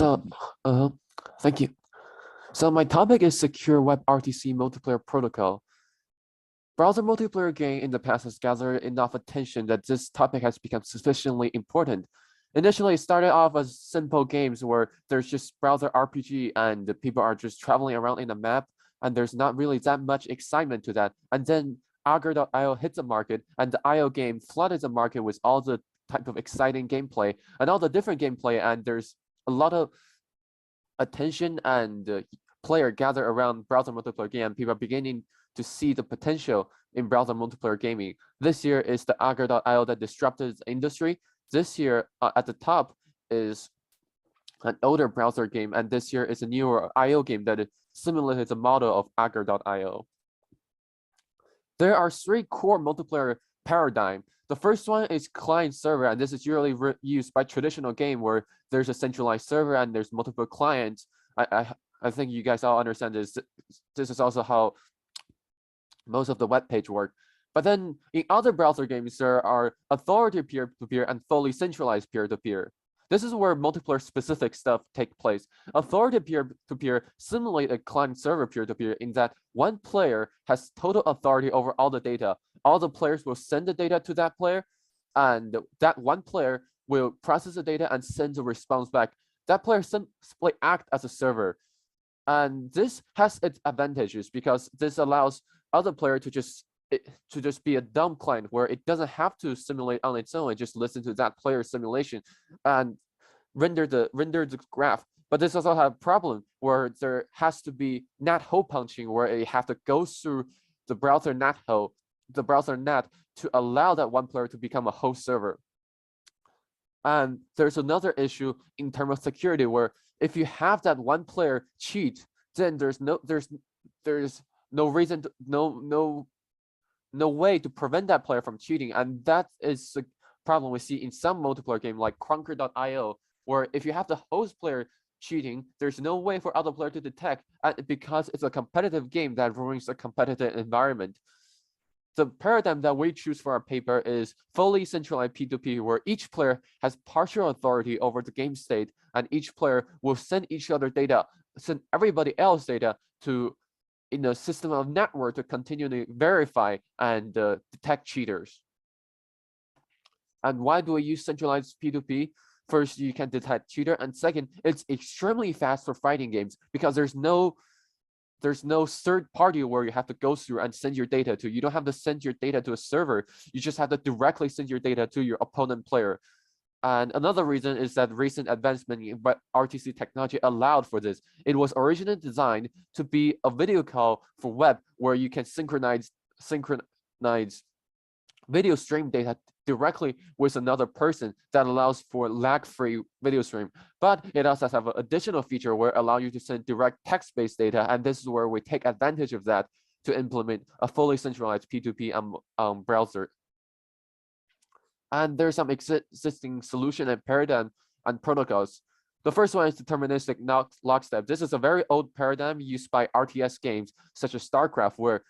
So, thank you. So my topic is secure WebRTC multiplayer protocol. Browser multiplayer game in the past has gathered enough attention that this topic has become sufficiently important. Initially, it started off as simple games where there's just browser RPG and the people are just traveling around in a map, and there's not really that much excitement to that. And then Augur.io hit the market, and the IO game flooded the market with all the type of exciting gameplay and all the different gameplay, and there's a lot of attention and player gather around browser multiplayer game. People are beginning to see the potential in browser multiplayer gaming. This year is the Augur.io that disrupted the industry. This year at the top is an older browser game, and this year is a newer IO game that simulated the model of Augur.io. There are three core multiplayer paradigms. The first one is client server, and this is usually used by traditional game where there's a centralized server and there's multiple clients. I think you guys all understand this. This is also how most of the web page work. But then in other browser games, there are authority peer-to-peer and fully centralized peer-to-peer. This is where multiplayer specific stuff take place. Authority peer-to-peer simulate a client server peer-to-peer in that one player has total authority over all the data. All the players will send the data to that player, and that one player will process the data and send a response back. That player simply act as a server. And this has its advantages because this allows other player to just be a dumb client where it doesn't have to simulate on its own and just listen to that player's simulation and render the graph. But this also has a problem where there has to be NAT hole punching where it have to go through the browser NAT hole, the browser NAT, to allow that one player to become a host server. And there's another issue in terms of security where if you have that one player cheat, then there's no reason to, no way to prevent that player from cheating. And that is the problem we see in some multiplayer game like Crunker.io, where if you have the host player cheating, there's no way for other player to detect, because it's a competitive game that ruins a competitive environment. The paradigm that we choose for our paper is fully centralized P2P, where each player has partial authority over the game state, and each player will send each other data, send everybody else data to in a system of network to continually verify and detect cheaters. And why do we use centralized P2P? First, you can detect cheater, and second, it's extremely fast for fighting games because there's no third party where you have to go through and send your data to. You don't have to send your data to a server. You just have to directly send your data to your opponent player. And another reason is that recent advancement in RTC technology allowed for this. It was originally designed to be a video call for web where you can synchronize video stream data directly with another person that allows for lag-free video stream. But it also has an additional feature where it allows you to send direct text-based data, and this is where we take advantage of that to implement a fully centralized P2P browser. And there's some existing solution and paradigm and protocols. The first one is deterministic lockstep. This is a very old paradigm used by RTS games such as StarCraft, where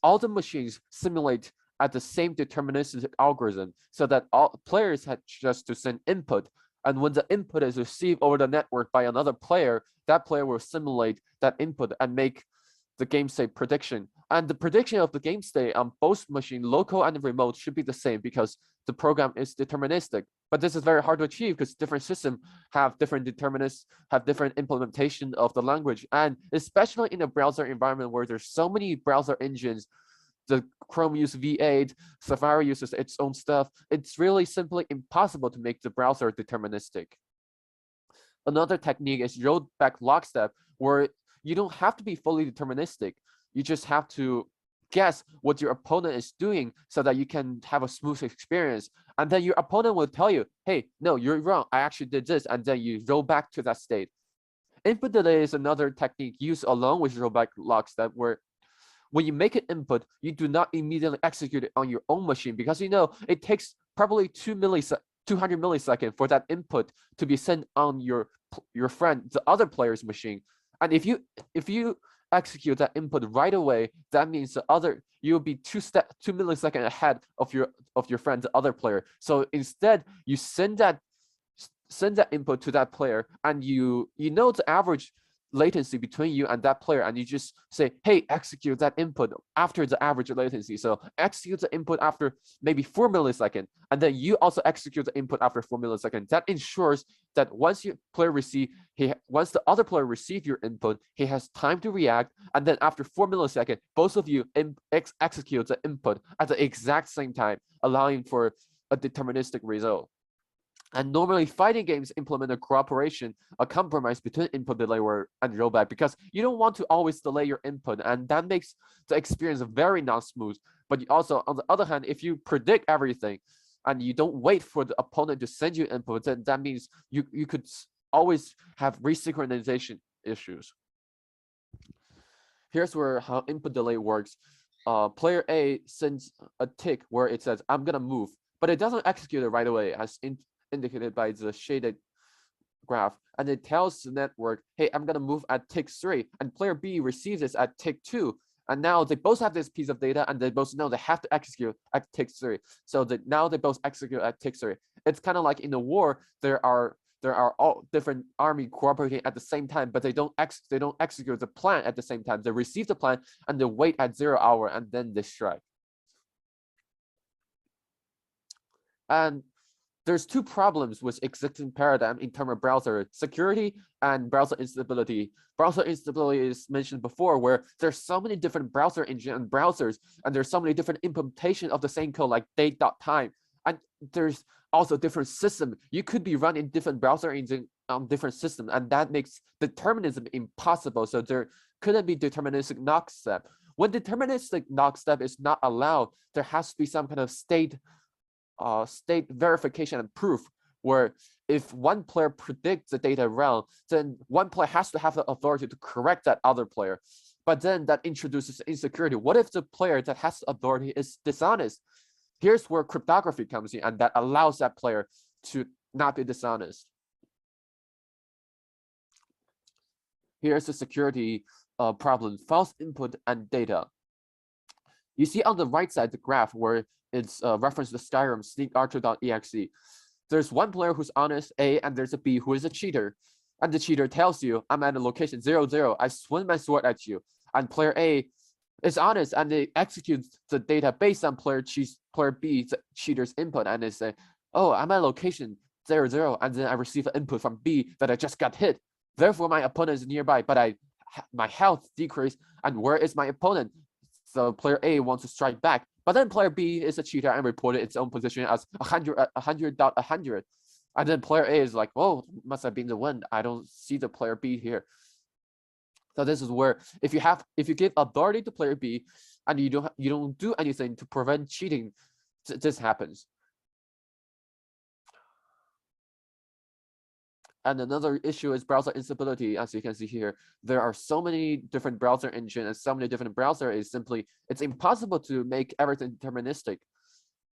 all the machines simulate at the same deterministic algorithm so that all players had just to send input. And when the input is received over the network by another player, that player will simulate that input and make the game state prediction. And the prediction of the game state on both machine, local and remote, should be the same because the program is deterministic. But this is very hard to achieve because different systems have different determinists, have different implementation of the language. And especially in a browser environment where there's so many browser engines, the Chrome uses V8, Safari uses its own stuff. It's really simply impossible to make the browser deterministic. Another technique is rollback lockstep, where you don't have to be fully deterministic. You just have to guess what your opponent is doing so that you can have a smooth experience. And then your opponent will tell you, hey, no, you're wrong. I actually did this. And then you roll back to that state. Input delay is another technique used along with rollback lockstep, where when you make an input, you do not immediately execute it on your own machine because you know it takes probably 200 milliseconds for that input to be sent on your friend, the other player's machine. And if you execute that input right away, that means you'll be 2 milliseconds ahead of your friend, the other player. So instead, you send that send that input to that player, and you know the average latency between you and that player, and you just say, hey, execute that input after the average latency. So execute the input after maybe 4 milliseconds, and then you also execute the input after 4 milliseconds. That ensures that once the other player receive your input, he has time to react, and then after 4 milliseconds, both of you execute the input at the exact same time, allowing for a deterministic result. And normally fighting games implement a cooperation, a compromise between input delay and rollback, because you don't want to always delay your input, and that makes the experience very not smooth. But you also, on the other hand, if you predict everything and you don't wait for the opponent to send you input, then that means you could always have resynchronization issues. Here's how input delay works. Player A sends a tick where it says, I'm gonna move, but it doesn't execute it right away, as indicated by the shaded graph, and it tells the network, hey, I'm gonna move at tick 3, and player B receives this at tick 2, and now they both have this piece of data, and they both know they have to execute at tick 3. So now they both execute at tick 3. It's kind of like in a war, there are all different army cooperating at the same time, but they don't execute the plan at the same time. They receive the plan and they wait at 0 hour, and then they strike. And there's two problems with existing paradigm in terms of browser security and browser instability. Browser instability is mentioned before, where there's so many different browser engine and browsers, and there's so many different implementation of the same code, like date.time. And there's also different system. You could be running different browser engine on different systems, and that makes determinism impossible. So there couldn't be deterministic lockstep. When deterministic lockstep is not allowed, there has to be some kind of state verification and proof, where if one player predicts the data wrong, then one player has to have the authority to correct that other player. But then that introduces insecurity. What if the player that has the authority is dishonest? Here's where cryptography comes in, and that allows that player to not be dishonest. Here's the security problem: false input and data. You see on the right side the graph where it's referenced the Skyrim sneakarcher.exe. There's one player who's honest, A, and there's a B who is a cheater. And the cheater tells you, I'm at a location 0, I swing my sword at you. And player A is honest, and they execute the data based on player B, the cheater's input, and they say, oh, I'm at a location 0, and then I receive an input from B that I just got hit. Therefore, my opponent is nearby, but my health decreased, and where is my opponent? So player A wants to strike back, but then player B is a cheater and reported its own position as 100.100. And then player A is like, oh, must have been the win. I don't see the player B here. So this is where if you give authority to player B and you don't do anything to prevent cheating, this happens. And another issue is browser instability. As you can see here, there are so many different browser engines and so many different browsers. It's impossible to make everything deterministic.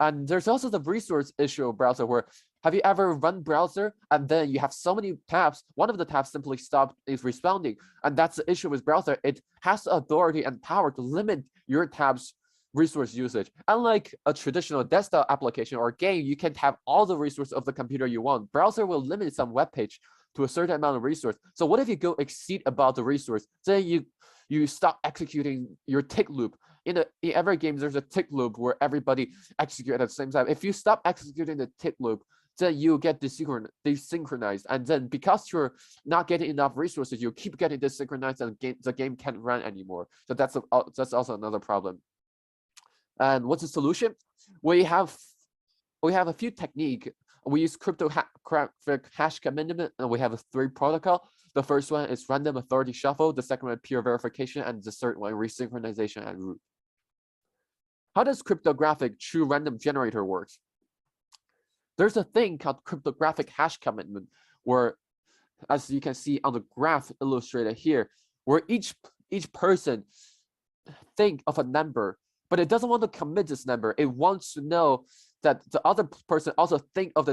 And there's also the resource issue of browser, where have you ever run browser and then you have so many tabs, one of the tabs simply is responding. And that's the issue with browser. It has the authority and power to limit your tabs resource usage. Unlike a traditional desktop application or game, you can have all the resources of the computer you want. Browser will limit some web page to a certain amount of resource. So what if you go exceed about the resource? Then you stop executing your tick loop. In every game, there's a tick loop where everybody executes at the same time. If you stop executing the tick loop, then you get desynchronized. And then because you're not getting enough resources, you keep getting desynchronized, and the game can't run anymore. So that's also another problem. And what's the solution? We have a few techniques. We use cryptographic hash commitment, and we have 3 protocol. The first one is random authority shuffle. The second one, peer verification, and the third one, resynchronization-at-Root. How does cryptographic true random generator works? There's a thing called cryptographic hash commitment, where, as you can see on the graph illustrated here, where each person think of a number, but it doesn't want to commit this number. It wants to know that the other person also think of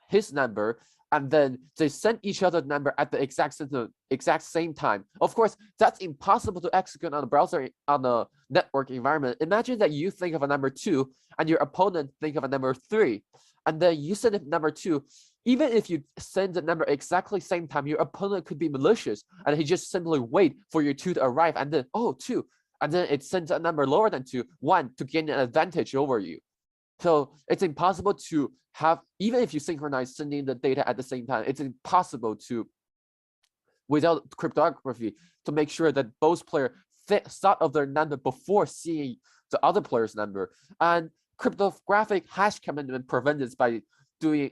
his number, and then they send each other number at the exact same time. Of course, that's impossible to execute on a browser, on a network environment. Imagine that you think of a number 2 and your opponent think of a number 3, and then you send it number 2, even if you send the number exactly same time, your opponent could be malicious and he just simply wait for your 2 to arrive and then, oh, 2, and then it sends a number lower than 2, 1, to gain an advantage over you. So it's impossible to have, even if you synchronize sending the data at the same time, it's impossible to, without cryptography, to make sure that both players thought of their number before seeing the other player's number. And cryptographic hash commandment prevents this by doing,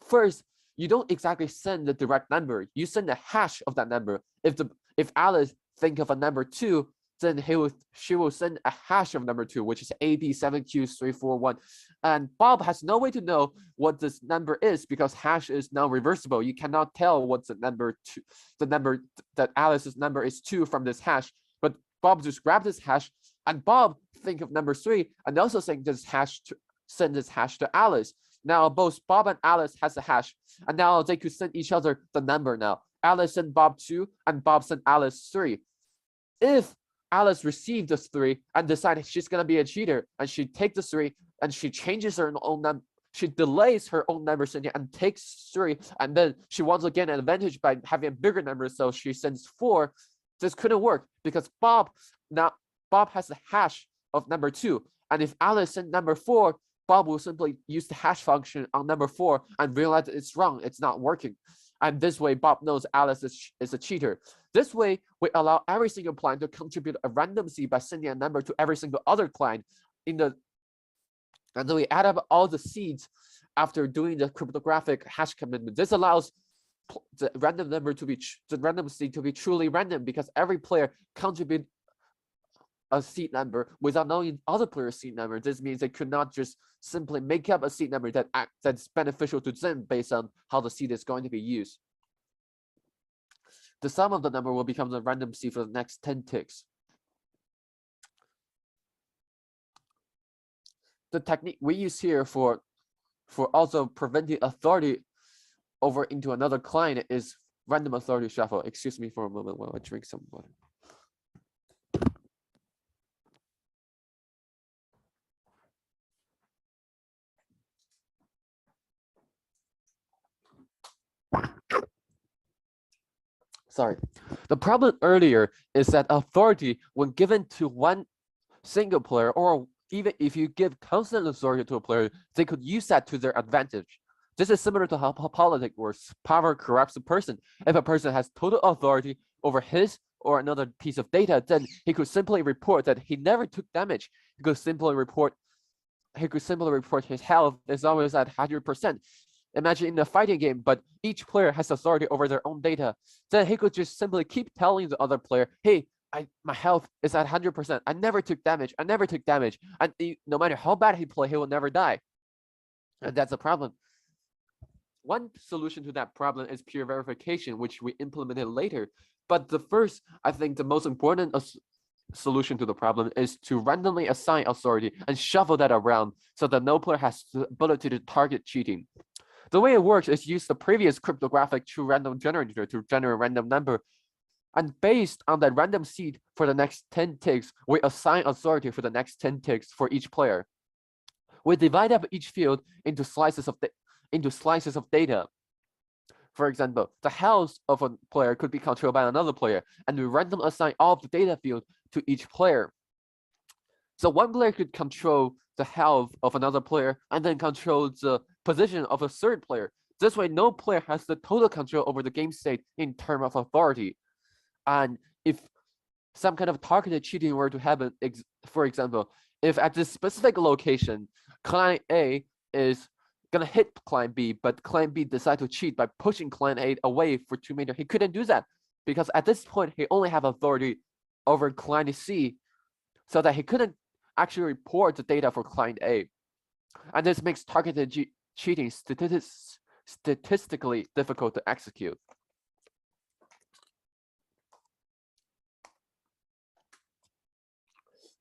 first, you don't exactly send the direct number, you send a hash of that number. If Alice think of a number 2, then she will send a hash of number 2, which is AB7Q341. And Bob has no way to know what this number is because hash is now reversible. You cannot tell what's the number 2, the number that Alice's number is 2 from this hash. But Bob just grab this hash, and Bob think of number 3 and also send this hash to Alice. Now both Bob and Alice has a hash, and now they could send each other the number now. Alice sent Bob 2 and Bob sent Alice 3. If Alice received this 3 and decided she's gonna be a cheater, and she takes the 3 and she changes her own number, she delays her own number sending and takes 3, and then she wants to gain an advantage by having a bigger number, so she sends 4. This couldn't work because Bob has a hash of number 2, and if Alice sent number 4, Bob will simply use the hash function on number 4 and realize it's wrong, it's not working. And this way, Bob knows Alice is a cheater. This way, we allow every single client to contribute a random seed by sending a number to every single other client and then we add up all the seeds after doing the cryptographic hash commitment. This allows the random seed to be truly random because every player contribute a seed number without knowing other player's seed number. This means they could not just simply make up a seed number that's beneficial to them based on how the seed is going to be used. The sum of the number will become the random seed for the next 10 ticks. The technique we use here for also preventing authority over into another client is random authority shuffle. Excuse me for a moment while I drink some water. Sorry. The problem earlier is that authority, when given to one single player, or even if you give constant authority to a player, they could use that to their advantage. This is similar to how Polytechnic works. Power corrupts a person. If a person has total authority over his or another piece of data, then he could simply report that he never took damage. He could simply report his health is always at 100%. Imagine in a fighting game, but each player has authority over their own data. Then he could just simply keep telling the other player, hey, my health is at 100%. I never took damage. I never took damage. And no matter how bad he plays, he will never die. And that's a problem. One solution to that problem is peer verification, which we implemented later. But the first, I think the most important solution to the problem is to randomly assign authority and shuffle that around so that no player has the ability to target cheating. The way it works is use the previous cryptographic true random generator to generate a random number. And based on that random seed for the next 10 ticks, we assign authority for the next 10 ticks for each player. We divide up each field into slices of data. For example, the health of a player could be controlled by another player, and we randomly assign all of the data field to each player. So one player could control the health of another player and then control the position of a third player. This way, no player has the total control over the game state in terms of authority. And if some kind of targeted cheating were to happen, for example, if at this specific location, client A is gonna hit client B, but client B decide to cheat by pushing client A away for 2 meters, he couldn't do that because at this point, he only have authority over client C, so that he couldn't actually report the data for client A. And this makes targeted cheating statistically difficult to execute.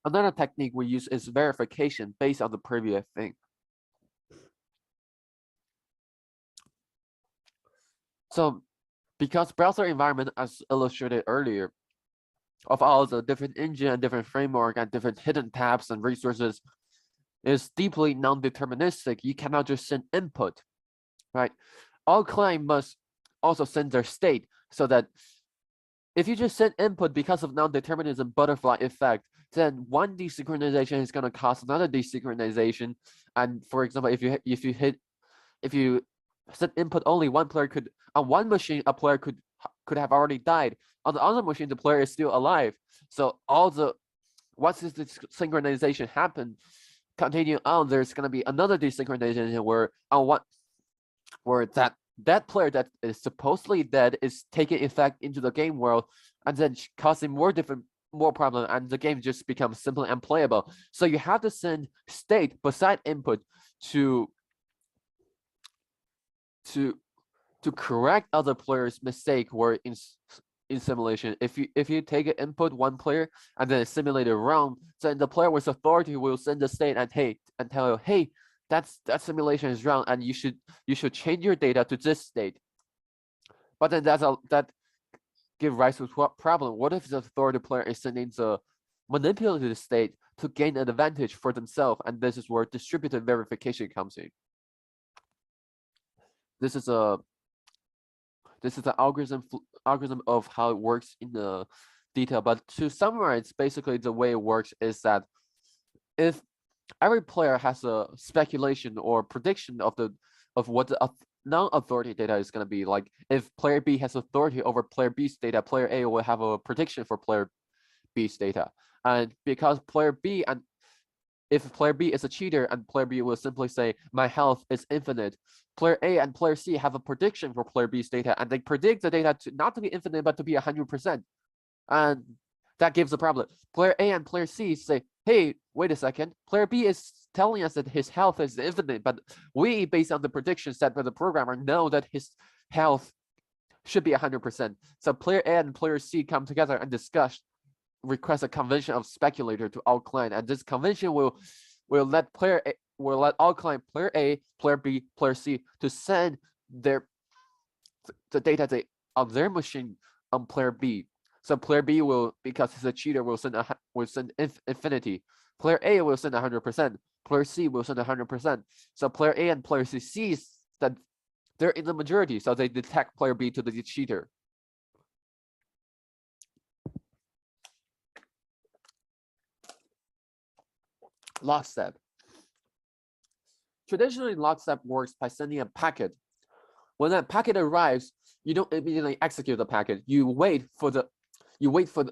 Another technique we use is verification based on the previous thing. So because browser environment, as illustrated earlier, of all the different engine and different framework and different hidden tabs and resources, is deeply non-deterministic. You cannot just send input, right? All client must also send their state, so that if you just send input because of non-determinism butterfly effect, then one desynchronization is going to cause another desynchronization. And for example, if you send input only, one player could, on one machine, a player could have already died. On the other machine, the player is still alive. So once this synchronization happen, continue on, there's going to be another desynchronization where that player that is supposedly dead is taking effect into the game world, and then causing more problem, and the game just becomes simply unplayable. So you have to send state beside input to correct other players' mistake where in simulation. If you take an input one player and then simulate it wrong, then the player with authority will send the state and tell you, hey, that simulation is wrong, and you should change your data to this state. But then that give rise to what problem? What if the authority player is sending the manipulated state to gain an advantage for themselves? And this is where distributed verification comes in. This is an algorithm of how it works in the detail. But to summarize, basically the way it works is that if every player has a speculation or prediction of what the non-authority data is going to be, like if player B has authority over player B's data, player A will have a prediction for player B's data. And because player B, and if player B is a cheater and player B will simply say my health is infinite, player A and player C have a prediction for player B's data, and they predict the data to not to be infinite but to be 100%. And that gives a problem. Player A and player C say, hey, wait a second, player B is telling us that his health is infinite, but we, based on the prediction set by the programmer, know that his health should be 100%. So player A and player C come together and request a convention of speculator to all client, and this convention will let all client, player A, player B, player C, to send the data on their machine on player B. So player B will, because he's a cheater, will send infinity. Player A will send 100%. Player C will send 100%. So player A and player C sees that they're in the majority, so they detect player B to the cheater. Lockstep. Traditionally, lockstep works by sending a packet. When that packet arrives, you don't immediately execute the packet. You wait for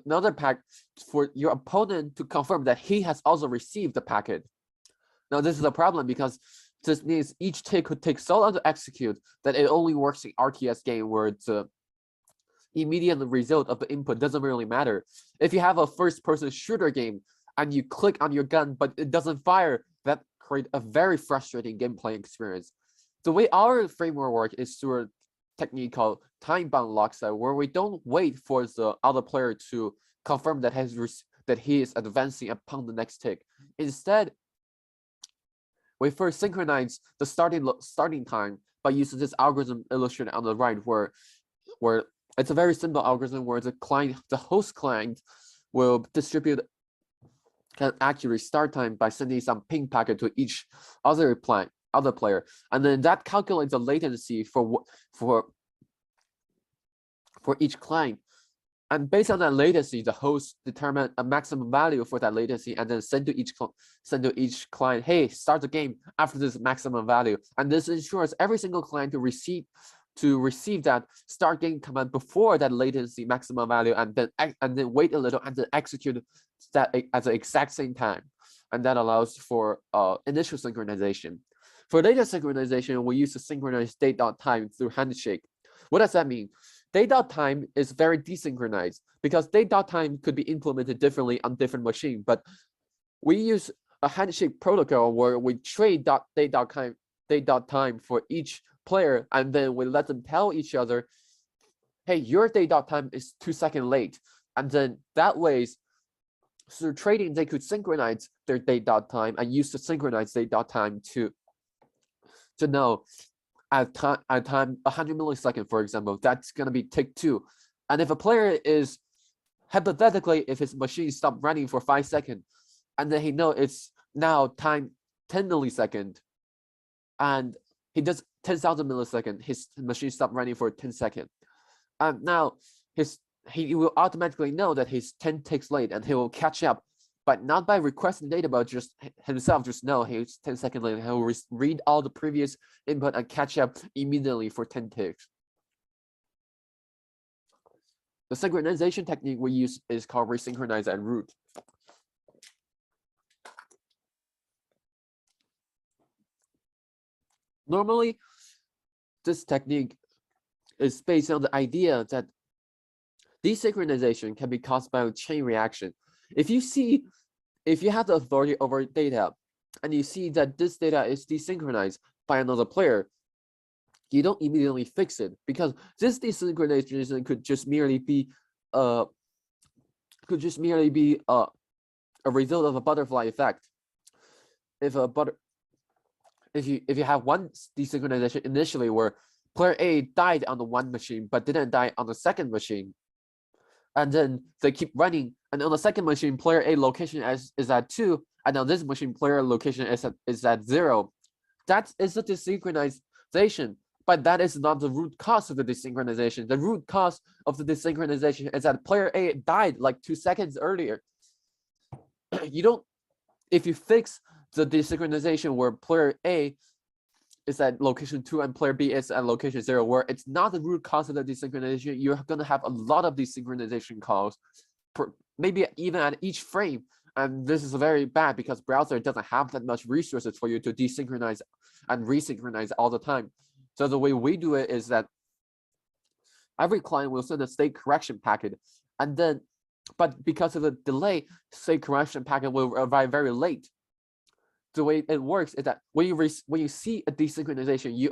another packet for your opponent to confirm that he has also received the packet. Now, this is a problem because this means each tick could take so long to execute that it only works in RTS game where the immediate result of the input doesn't really matter. If you have a first-person shooter game and you click on your gun but it doesn't fire, that creates a very frustrating gameplay experience. The way our framework works is through a technique called time-bound lockstep, where we don't wait for the other player to confirm that he is advancing upon the next tick. Instead, we first synchronize the starting time by using this algorithm illustrated on the right, where it's a very simple algorithm where the host client will distribute an accurate start time by sending some ping packet to each other player, and then that calculates the latency for each client. And based on that latency, the host determine a maximum value for that latency, and then send to each client, hey, start the game after this maximum value. And this ensures every single client to receive that start game command before that latency maximum value, and then wait a little and then execute that at the exact same time. And that allows for initial synchronization. For data synchronization, we use to synchronize date.time through handshake. What does that mean? Date.time is very desynchronized because date.time could be implemented differently on different machines, but we use a handshake protocol where we trade date.time for each player, and then we let them tell each other, hey, your date.time is 2 seconds late. And then that way, through trading, they could synchronize their date.time and use the synchronized date.time to know at time 100 milliseconds, for example, that's going to be tick 2. And if a player is, hypothetically, if his machine stopped running for 5 seconds, and then he knows it's now time 10 millisecond, and he does 10,000 millisecond, his machine stopped running for 10 seconds. And now he will automatically know that he's 10 ticks late, and he will catch up, but not by requesting data, but just himself just know he's 10 seconds late. He will read all the previous input and catch up immediately for 10 ticks. The synchronization technique we use is called Resynchronize-at-Root. Normally, this technique is based on the idea that desynchronization can be caused by a chain reaction. If you have the authority over data and you see that this data is desynchronized by another player, you don't immediately fix it, because this desynchronization could just merely be a result of a butterfly effect. If you have one desynchronization initially where player A died on the one machine but didn't die on the second machine, and then they keep running, and on the second machine player A location is at 2, and on this machine player location is at 0, that is a desynchronization. But that is not the root cause of the desynchronization. The root cause of the desynchronization is that player A died like 2 seconds earlier. If you fix the desynchronization where player A is at location 2 and player B is at location 0, where it's not the root cause of the desynchronization, you're going to have a lot of desynchronization calls, maybe even at each frame. And this is very bad because browser doesn't have that much resources for you to desynchronize and resynchronize all the time. So the way we do it is that every client will send a state correction packet, and then, but because of the delay, state correction packet will arrive very late. The way it works is that when you see a desynchronization, you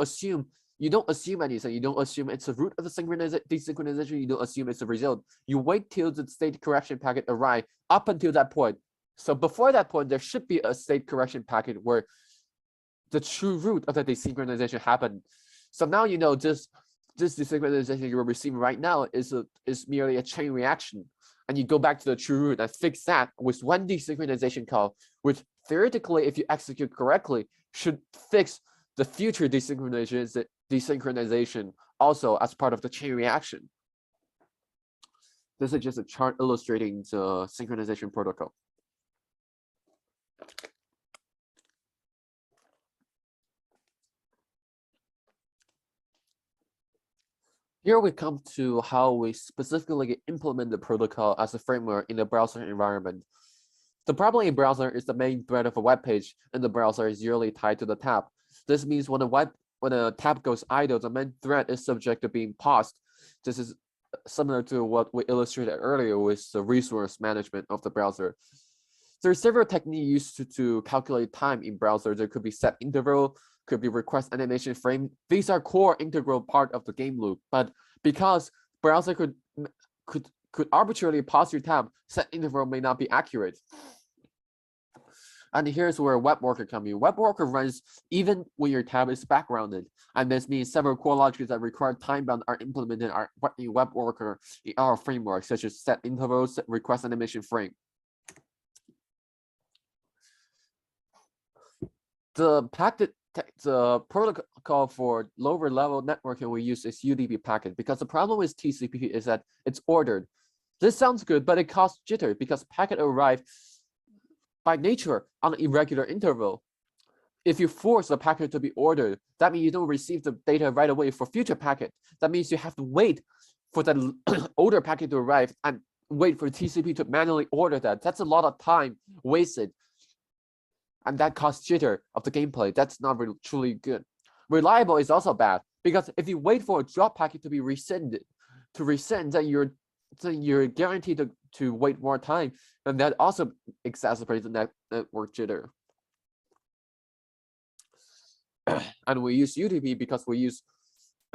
don't assume anything. You don't assume it's the root of the desynchronization. You don't assume it's a result. You wait till the state correction packet arrives up until that point. So before that point, there should be a state correction packet where the true root of the desynchronization happened. So now you know this desynchronization you're receiving right now is merely a chain reaction, and you go back to the true root and fix that with one desynchronization call, which theoretically, if you execute correctly, should fix the future desynchronization also as part of the chain reaction. This is just a chart illustrating the synchronization protocol. Here we come to how we specifically implement the protocol as a framework in the browser environment. The problem in browser is the main thread of a web page, and the browser is usually tied to the tab. This means when a tab goes idle, the main thread is subject to being paused. This is similar to what we illustrated earlier with the resource management of the browser. There are several techniques used to calculate time in browser. There could be set interval, could be request animation frame. These are core integral part of the game loop, but because browser could arbitrarily pause your tab, set interval may not be accurate. And here's where WebWorker comes in. WebWorker runs even when your tab is backgrounded, and this means several core logics that require time bound are implemented in WebWorker in our framework, such as set interval, set request animation frame. The protocol for lower level networking we use is UDP packet, because the problem with TCP is that it's ordered. This sounds good, but it causes jitter because packet arrive by nature on an irregular interval. If you force the packet to be ordered, that means you don't receive the data right away for future packet. That means you have to wait for the older packet to arrive and wait for TCP to manually order that. That's a lot of time wasted. And that causes jitter of the gameplay. That's not really truly good. Reliable is also bad, because if you wait for a drop packet to be resend, then you're guaranteed to wait more time, and that also exacerbates the network jitter. And we use UDP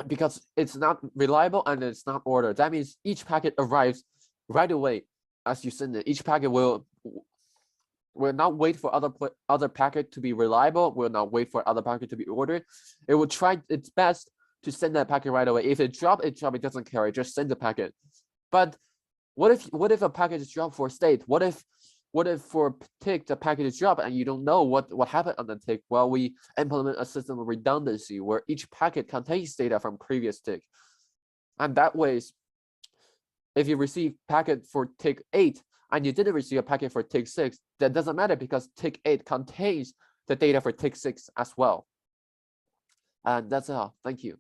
because it's not reliable and it's not ordered. That means each packet arrives right away as you send it. Each packet will not wait for other packet to be reliable, will not wait for other packet to be ordered. It will try its best to send that packet right away. If it drop, it doesn't care, just send the packet. But what if a packet is dropped for state? What if What if for tick the packet is dropped and you don't know what happened on the tick? Well, we implement a system of redundancy where each packet contains data from previous tick. And that way, if you receive packet for tick 8 and you didn't receive a packet for tick 6, that doesn't matter because tick 8 contains the data for tick 6 as well. And that's all. Thank you.